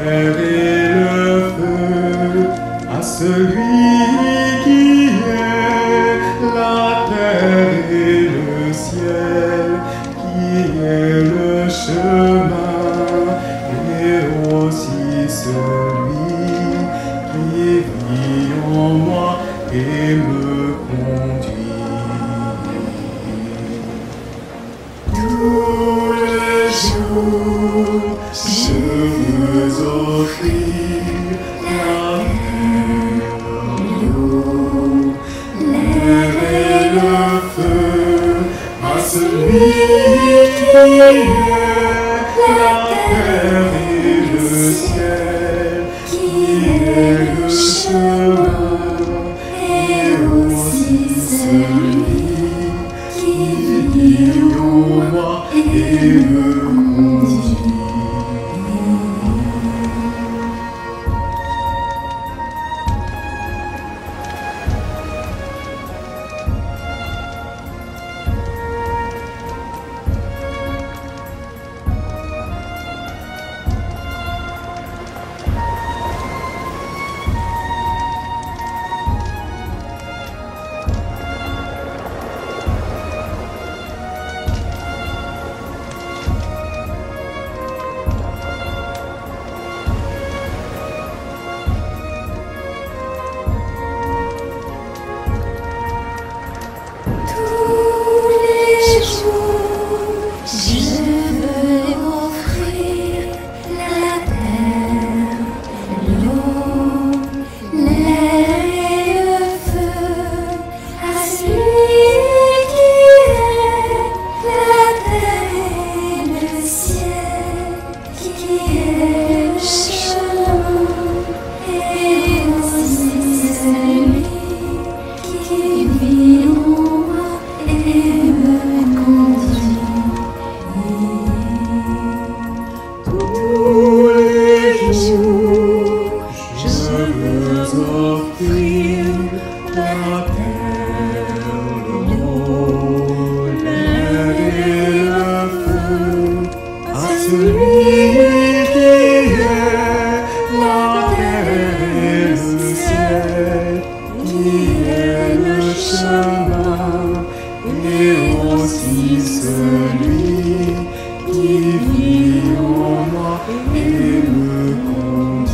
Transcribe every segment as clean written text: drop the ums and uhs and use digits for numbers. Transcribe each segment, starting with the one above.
terre et le feu, à celui qui est la terre et le ciel, qui est le chemin, et aussi celui qui vit en moi et me conduit. Tous les jours, je veux offrir la terre, l'eau, l'air et le feu à celui qui est la terre et le ciel, qui est le chemin, et aussi celui qui vit en moi et me conduit. Celui qui vit en moi et me conduit.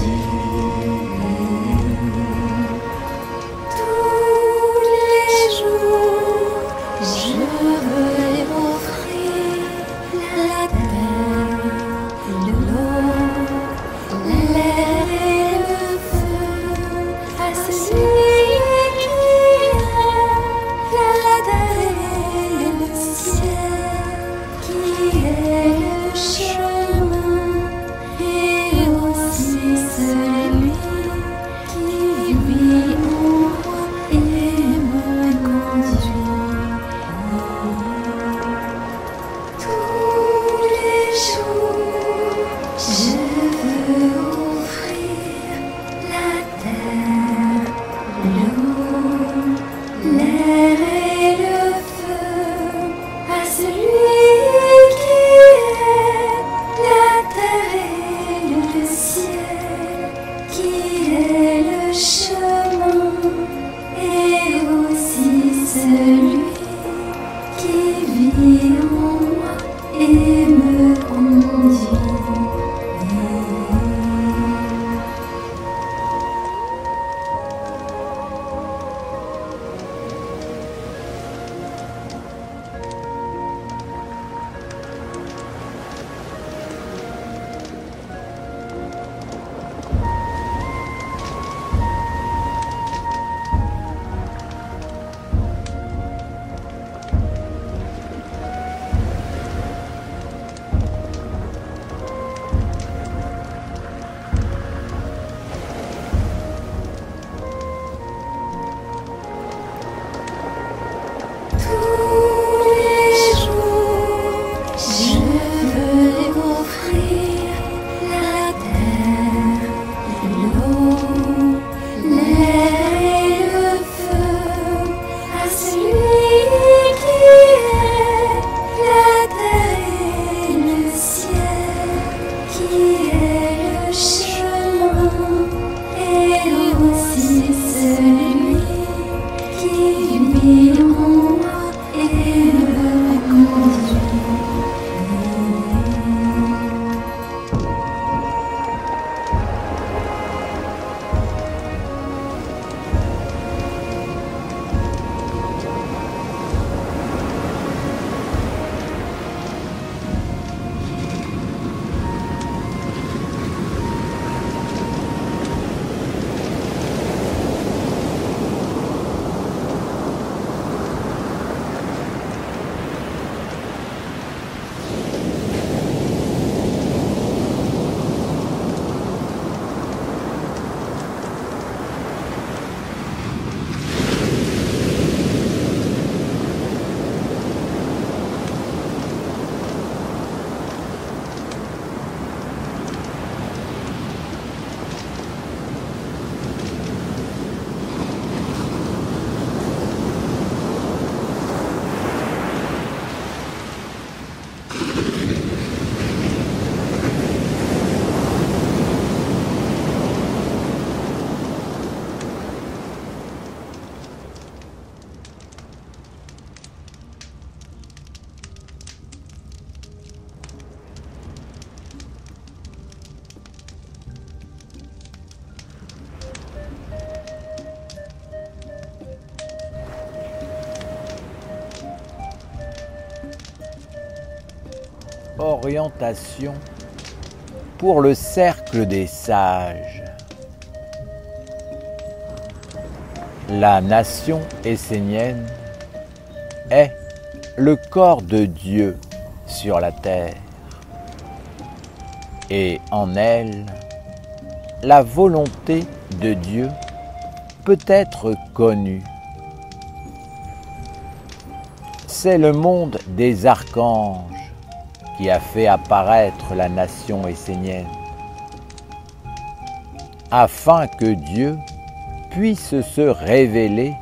orientation pour le cercle des sages. La nation essénienne est le corps de Dieu sur la terre et en elle, la volonté de Dieu peut être connue. C'est le monde des archanges qui a fait apparaître la nation essénienne, afin que Dieu puisse se révéler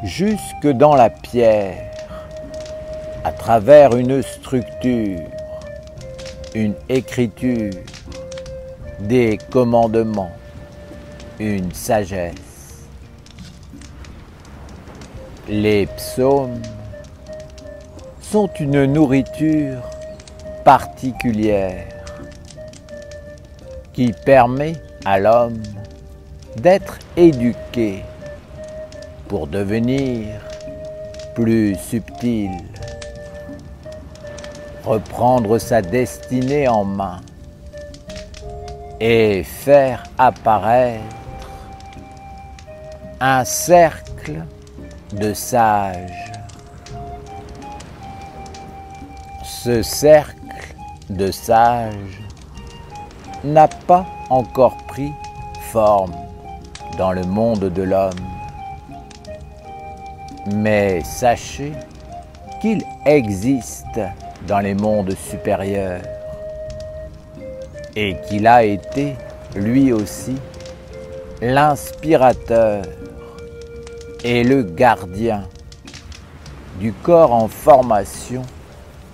jusque dans la pierre, à travers une structure, une écriture, des commandements, une sagesse. Les psaumes sont une nourriture particulière qui permet à l'homme d'être éduqué pour devenir plus subtil, reprendre sa destinée en main et faire apparaître un cercle de sages. Ce cercle de sages n'a pas encore pris forme dans le monde de l'homme. Mais sachez qu'il existe dans les mondes supérieurs et qu'il a été, lui aussi, l'inspirateur et le gardien du corps en formation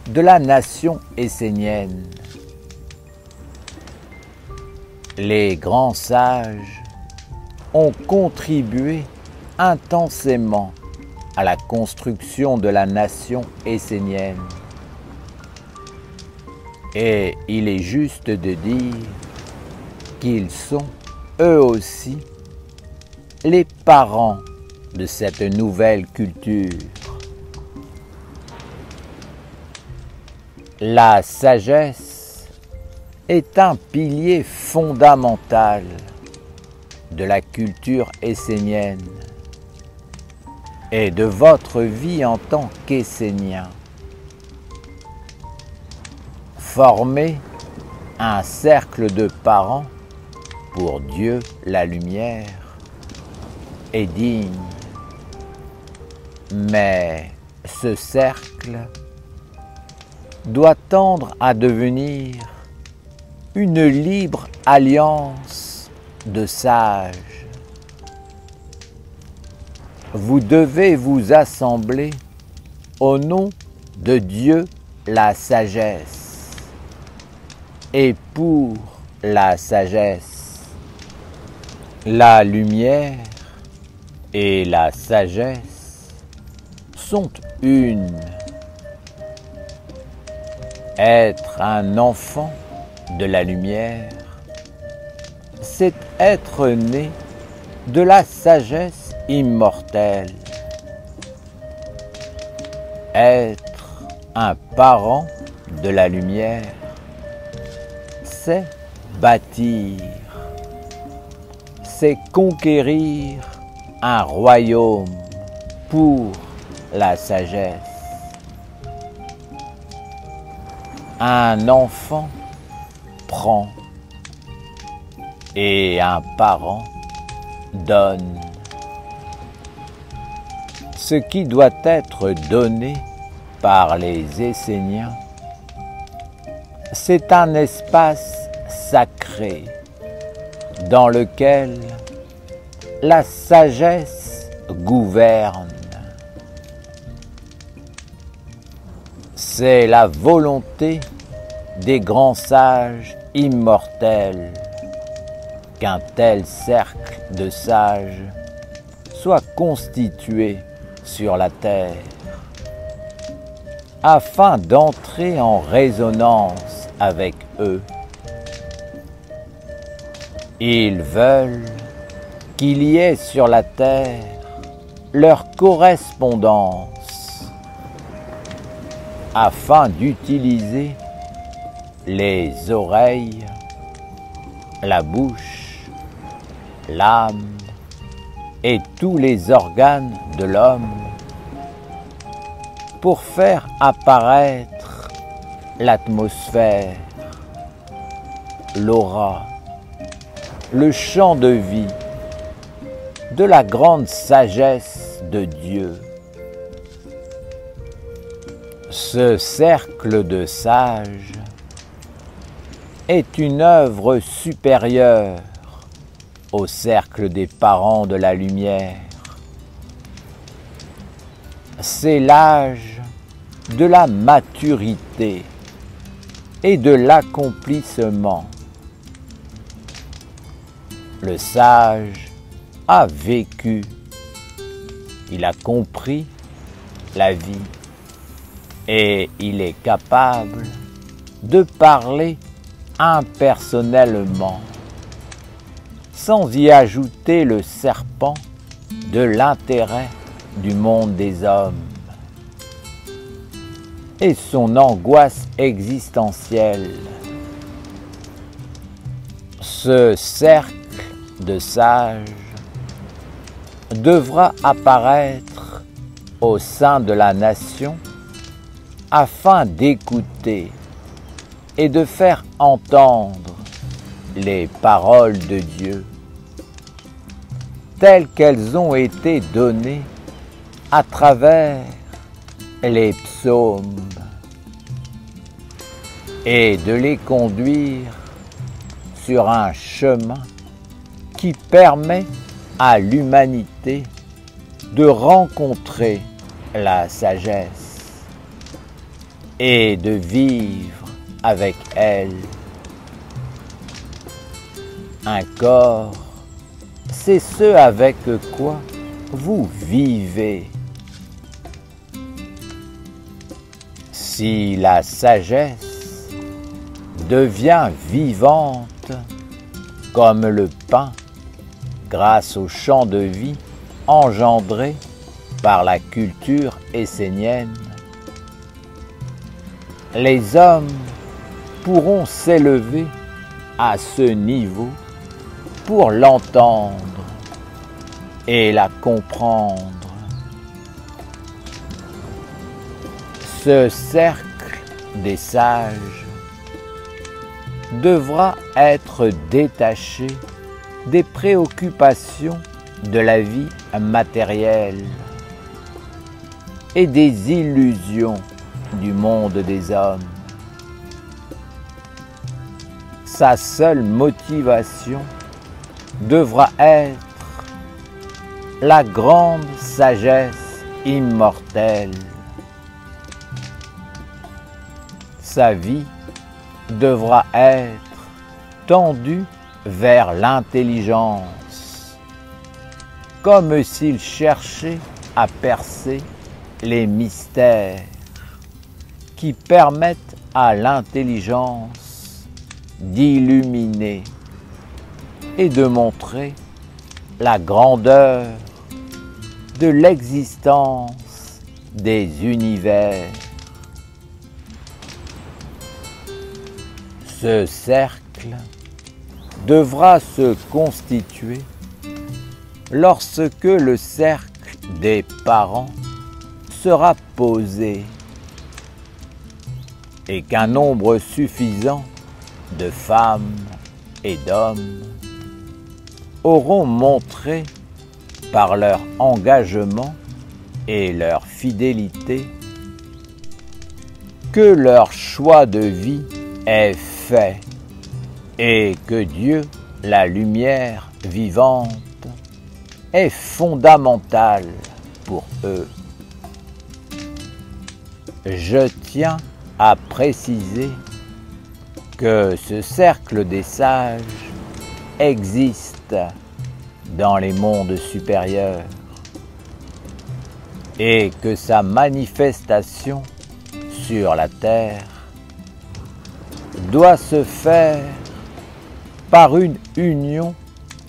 de la nation essénienne. Les grands sages ont contribué intensément à la construction de la nation essénienne. Et il est juste de dire qu'ils sont, eux aussi, les parents de cette nouvelle culture. La sagesse est un pilier fondamental de la culture essénienne et de votre vie en tant qu'Essénien. Formez un cercle de parents pour Dieu, la lumière, est digne. Mais ce cercle doit tendre à devenir une libre alliance de sages. Vous devez vous assembler au nom de Dieu, la sagesse, et pour la sagesse. La lumière et la sagesse sont une. Être un enfant de la lumière, c'est être né de la sagesse immortelle. Être un parent de la lumière, c'est bâtir, c'est conquérir un royaume pour la sagesse. Un enfant prend et un parent donne. Ce qui doit être donné par les Esséniens, c'est un espace sacré dans lequel la sagesse gouverne. C'est la volonté des grands sages immortels qu'un tel cercle de sages soit constitué sur la terre, afin d'entrer en résonance avec eux. Ils veulent qu'il y ait sur la terre leur correspondance, afin d'utiliser les oreilles, la bouche, l'âme et tous les organes de l'homme pour faire apparaître l'atmosphère, l'aura, le champ de vie de la grande sagesse de Dieu. Ce cercle de sages est une œuvre supérieure au cercle des parents de la lumière. C'est l'âge de la maturité et de l'accomplissement. Le sage a vécu, il a compris la vie et il est capable de parler impersonnellement, sans y ajouter le serpent de l'intérêt du monde des hommes et son angoisse existentielle. Ce cercle de sages devra apparaître au sein de la nation afin d'écouter et de faire entendre les paroles de Dieu telles qu'elles ont été données à travers les psaumes et de les conduire sur un chemin qui permet à l'humanité de rencontrer la sagesse et de vivre avec elle. Un corps, c'est ce avec quoi vous vivez. Si la sagesse devient vivante comme le pain grâce au champ de vie engendré par la culture essénienne, les hommes pourront s'élever à ce niveau pour l'entendre et la comprendre. Ce cercle des sages devra être détaché des préoccupations de la vie matérielle et des illusions du monde des hommes. Sa seule motivation devra être la grande sagesse immortelle. Sa vie devra être tendue vers l'intelligence, comme s'il cherchait à percer les mystères qui permettent à l'intelligence d'illuminer et de montrer la grandeur de l'existence des univers. Ce cercle devra se constituer lorsque le cercle des parents sera posé et qu'un nombre suffisant de femmes et d'hommes auront montré par leur engagement et leur fidélité que leur choix de vie est fait et que Dieu, la lumière vivante, est fondamental pour eux. Je tiens à préciser que ce cercle des sages existe dans les mondes supérieurs et que sa manifestation sur la terre doit se faire par une union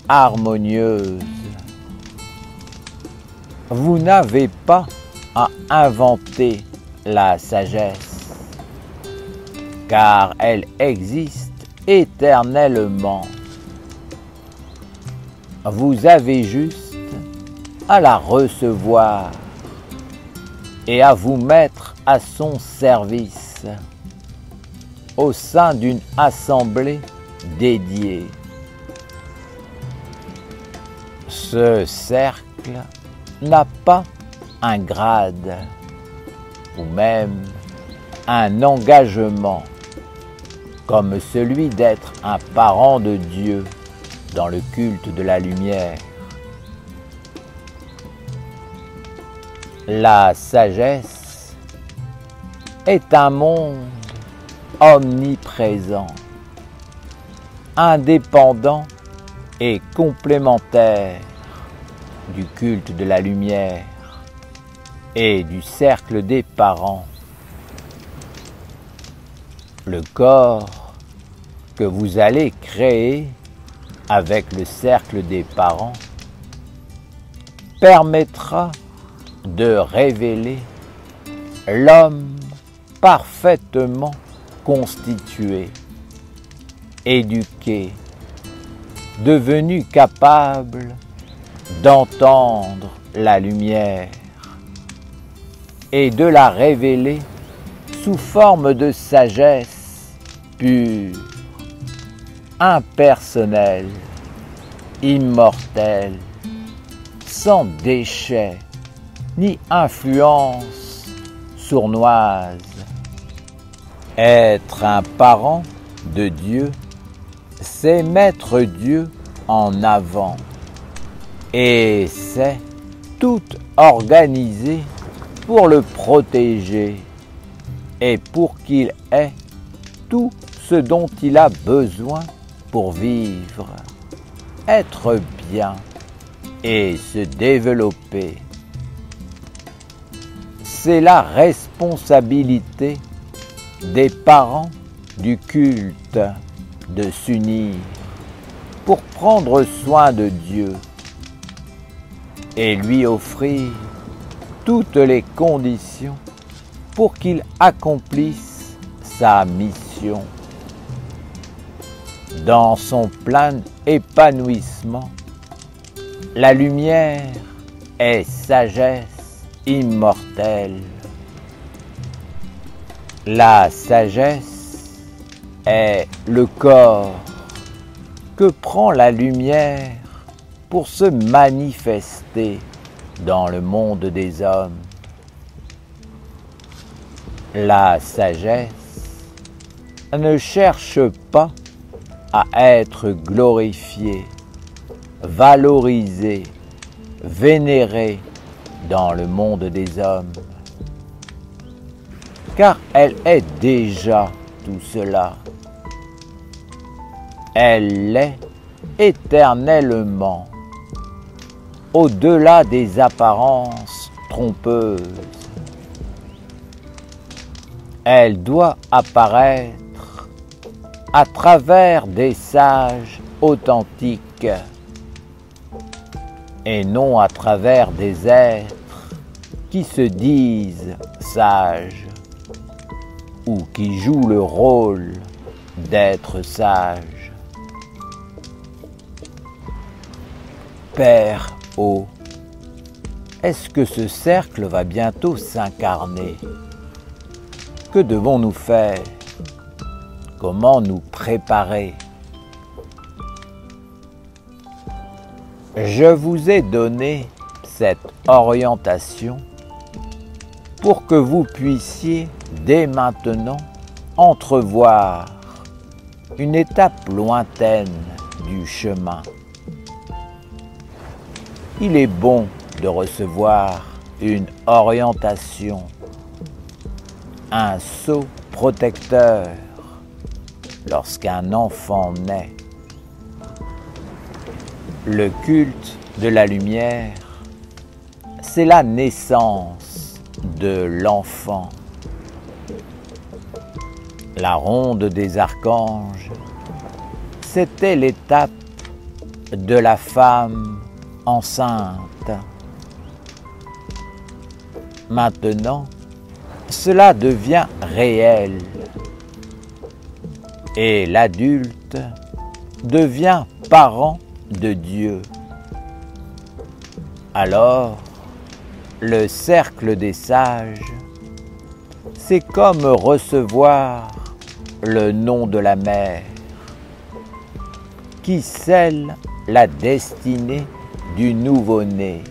harmonieuse. Vous n'avez pas à inventer la sagesse. car elle existe éternellement. Vous avez juste à la recevoir et à vous mettre à son service au sein d'une assemblée dédiée. Ce cercle n'a pas un grade ou même un engagement comme celui d'être un parent de Dieu dans le culte de la lumière. La sagesse est un monde omniprésent, indépendant et complémentaire du culte de la lumière et du cercle des parents. Le corps que vous allez créer avec le cercle des parents permettra de révéler l'homme parfaitement constitué, éduqué, devenu capable d'entendre la lumière et de la révéler sous forme de sagesse pure, impersonnelle, immortelle, sans déchets ni influence sournoise. Être un parent de Dieu, c'est mettre Dieu en avant et c'est tout organiser pour le protéger et pour qu'il ait tout ce dont il a besoin pour vivre, être bien et se développer. C'est la responsabilité des parents du culte de s'unir pour prendre soin de Dieu et lui offrir toutes les conditions pour qu'il accomplisse sa mission. Dans son plein épanouissement, la lumière est sagesse immortelle. La sagesse est le corps que prend la lumière pour se manifester dans le monde des hommes. La sagesse ne cherche pas à être glorifiée, valorisée, vénérée dans le monde des hommes, car elle est déjà tout cela. Elle l'est éternellement, au-delà des apparences trompeuses. Elle doit apparaître à travers des sages authentiques et non à travers des êtres qui se disent sages ou qui jouent le rôle d'être sages. Père haut, est-ce que ce cercle va bientôt s'incarner? Que devons-nous faire? Comment nous préparer? Je vous ai donné cette orientation pour que vous puissiez dès maintenant entrevoir une étape lointaine du chemin. Il est bon de recevoir une orientation, un sceau protecteur lorsqu'un enfant naît. Le culte de la lumière, c'est la naissance de l'enfant. La ronde des archanges, c'était l'étape de la femme enceinte. Maintenant, cela devient réel. et l'adulte devient parent de Dieu. Alors, le cercle des sages, c'est comme recevoir le nom de la mère, qui scelle la destinée du nouveau-né.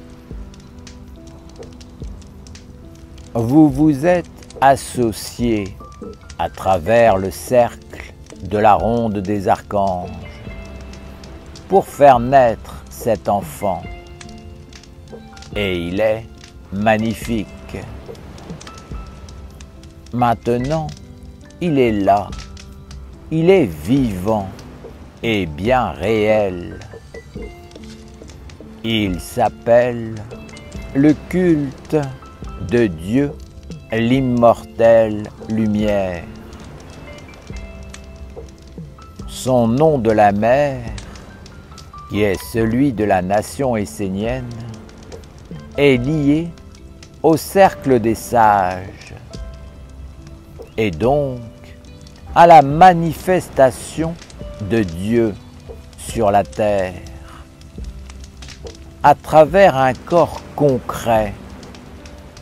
Vous vous êtes associés à travers le cercle de la ronde des archanges pour faire naître cet enfant. Et il est magnifique. Maintenant, il est là, il est vivant et bien réel. Il s'appelle le culte de Dieu, l'immortelle lumière. Son nom de la mère, qui est celui de la nation essénienne, est lié au cercle des sages et donc à la manifestation de Dieu sur la terre à travers un corps concret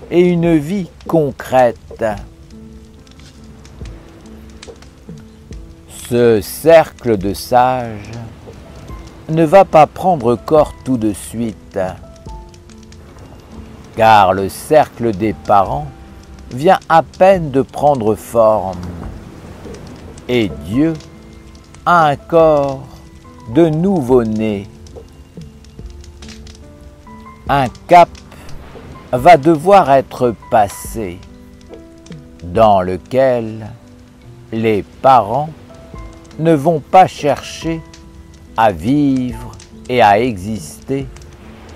et une vie concrète. Ce cercle de sages ne va pas prendre corps tout de suite, car le cercle des parents vient à peine de prendre forme, et Dieu a un corps de nouveau-né. Un cap va devoir être passé, dans lequel les parents ne vont pas chercher à vivre et à exister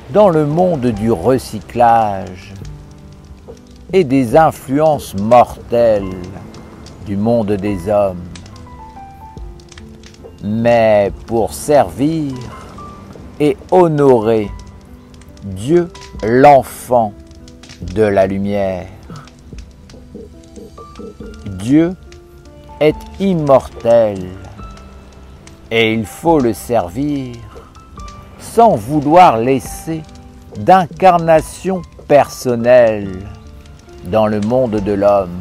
dans le monde du recyclage et des influences mortelles du monde des hommes, mais pour servir et honorer Dieu, l'enfant de la lumière. Dieu est immortel et il faut le servir sans vouloir laisser d'incarnation personnelle dans le monde de l'homme,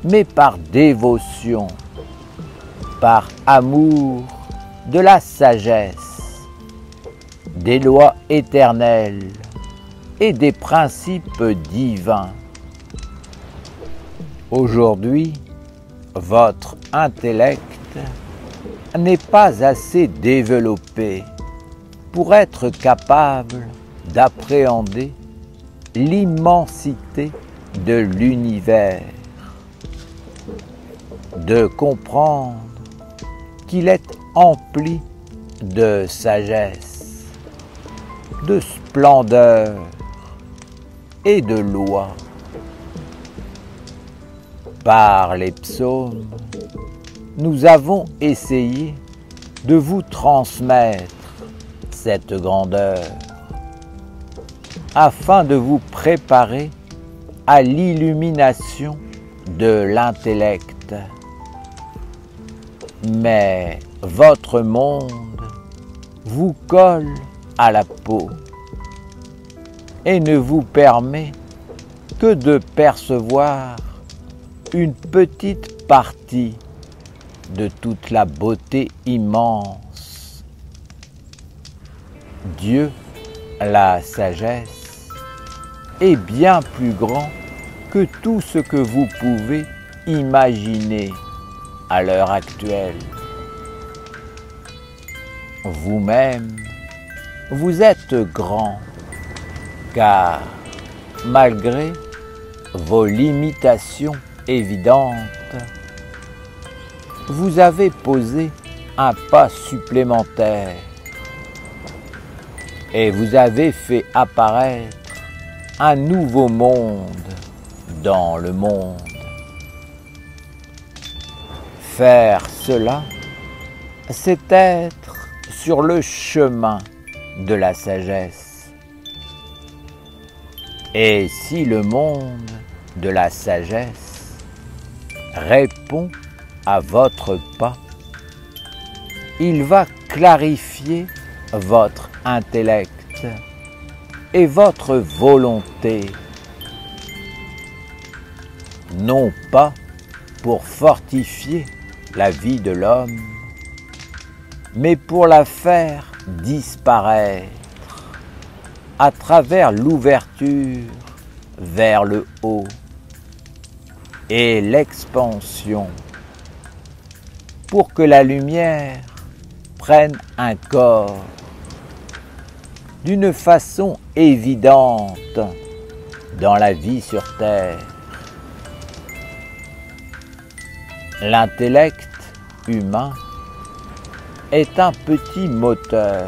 mais par dévotion, par amour de la sagesse, des lois éternelles et des principes divins. Aujourd'hui, votre intellect n'est pas assez développé pour être capable d'appréhender l'immensité de l'univers, de comprendre qu'il est empli de sagesse, de splendeur et de loi. Par les psaumes, nous avons essayé de vous transmettre cette grandeur afin de vous préparer à l'illumination de l'intellect. Mais votre monde vous colle à la peau et ne vous permet que de percevoir une petite partie de toute la beauté immense. Dieu, la sagesse, est bien plus grand que tout ce que vous pouvez imaginer à l'heure actuelle. Vous-même, vous êtes grand, car malgré vos limitations évidentes, vous avez posé un pas supplémentaire et vous avez fait apparaître un nouveau monde dans le monde. Faire cela, c'est être sur le chemin de la sagesse. Et si le monde de la sagesse répond à votre pas. Il va clarifier votre intellect et votre volonté, non pas pour fortifier la vie de l'homme, mais pour la faire disparaître à travers l'ouverture vers le haut et l'expansion, pour que la lumière prenne un corps d'une façon évidente dans la vie sur Terre. L'intellect humain est un petit moteur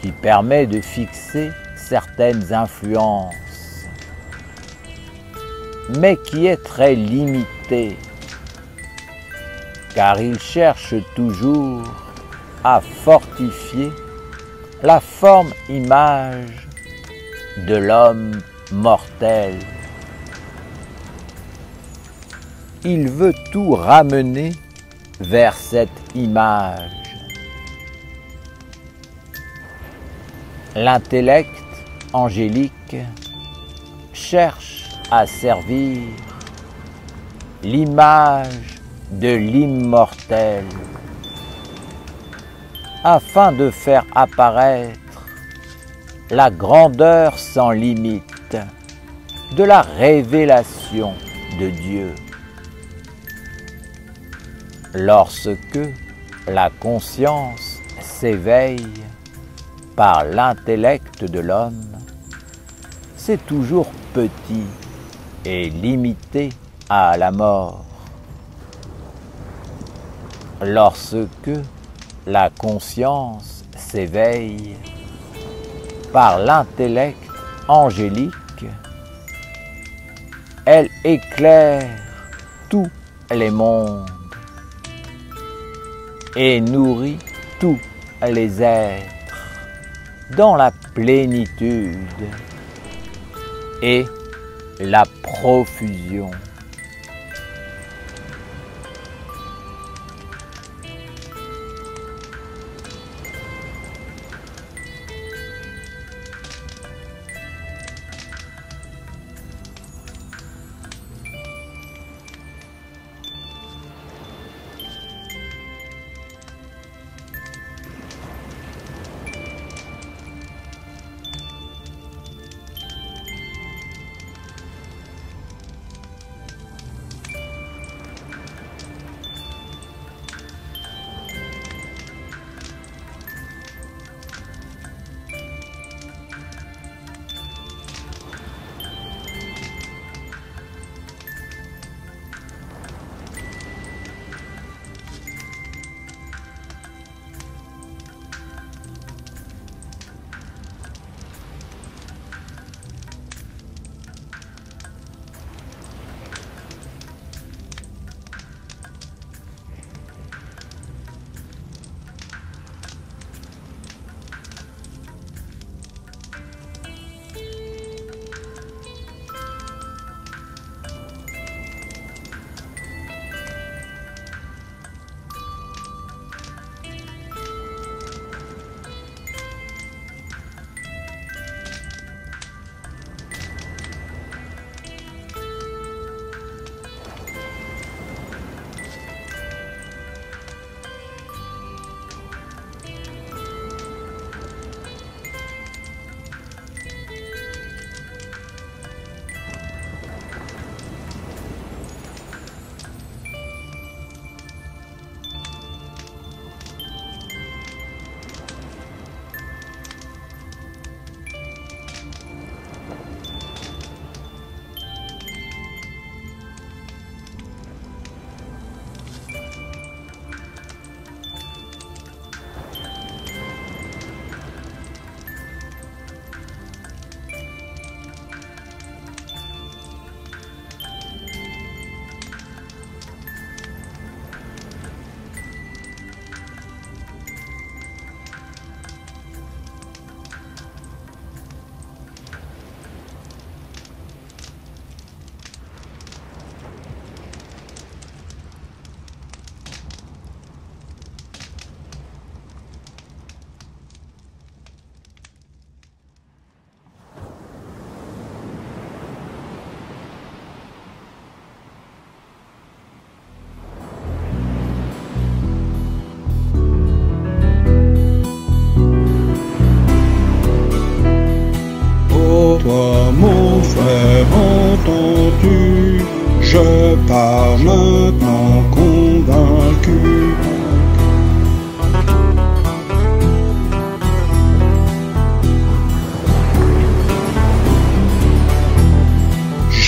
qui permet de fixer certaines influences, mais qui est très limité, car il cherche toujours à fortifier la forme image de l'homme mortel. Il veut tout ramener vers cette image. L'intellect angélique cherche à servir l'image de l'immortel afin de faire apparaître la grandeur sans limite de la révélation de Dieu. Lorsque la conscience s'éveille par l'intellect de l'homme, c'est toujours petit et limité à la mort. Lorsque la conscience s'éveille par l'intellect angélique, elle éclaire tous les mondes et nourrit tous les êtres dans la plénitude et la profusion.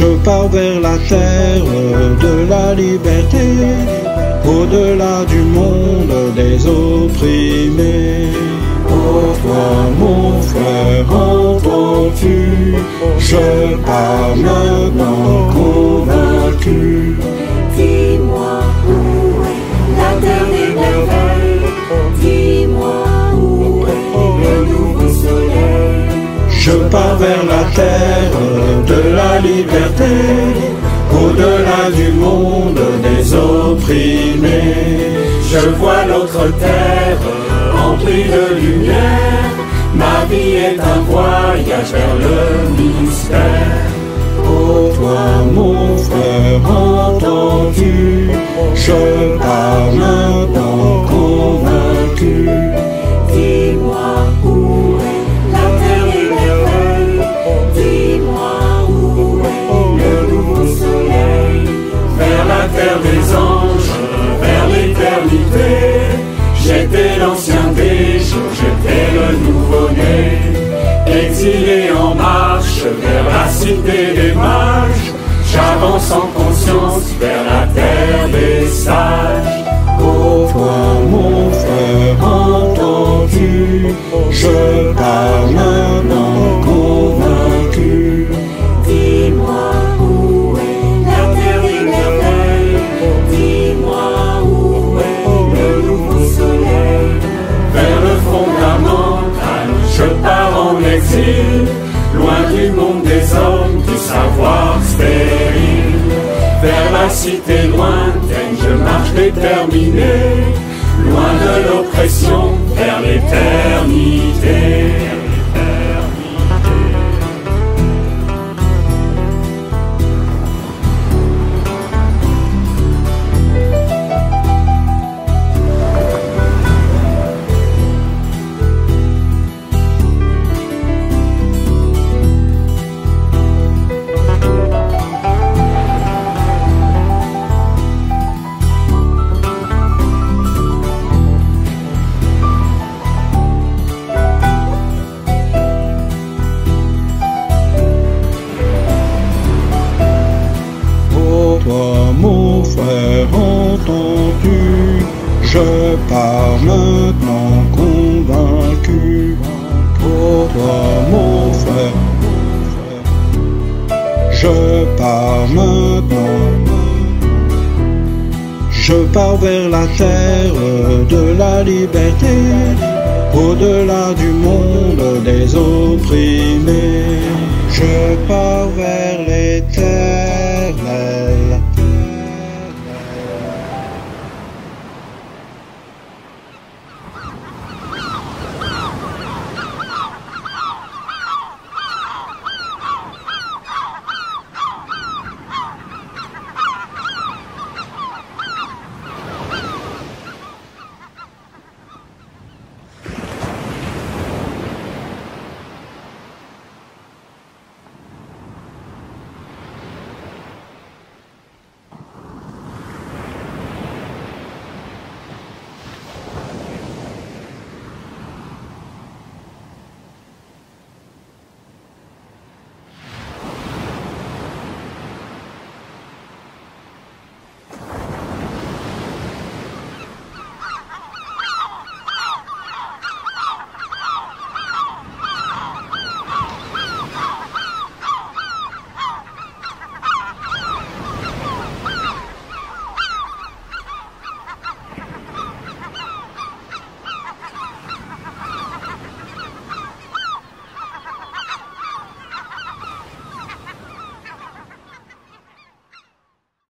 Je pars vers la terre de la liberté, au-delà du monde des opprimés. Oh toi mon frère, entends-tu? Je pars maintenant convaincu. Dis-moi où est la terre des merveilles. Dis-moi où est le nouveau soleil. Je pars vers la terre de la liberté, au-delà du monde des opprimés. Je vois l'autre terre remplie de lumière. Ma vie est un voyage vers le mystère. Oh toi mon frère, entends-tu? Je pars maintenant convaincu. Dis-moi où est la terre des merveilles. Dis-moi où est le nouveau soleil. Vers la terre des anges, vers l'éternité. J'étais l'ancien des jours, j'étais le nouveau-né. Exilé en marche vers la cité des mages. J'avance en conscience vers la terre des sages. Oh toi mon frère, entends-tu? Je pars maintenant convaincu. Dis-moi où est la terre des merveilles. Dis-moi où est le nouveau soleil. Vers le fondamental, je pars en exil, loin du monde des hommes, du savoir stérile. Vers la cité lointaine, je marche déterminé, loin de l'oppression, vers l'éternité. Toi mon frère, entends-tu? Je pars maintenant convaincu. Oh toi mon frère, je pars maintenant. Je pars vers la terre de la liberté, au-delà du monde des opprimés. Je pars vers les terres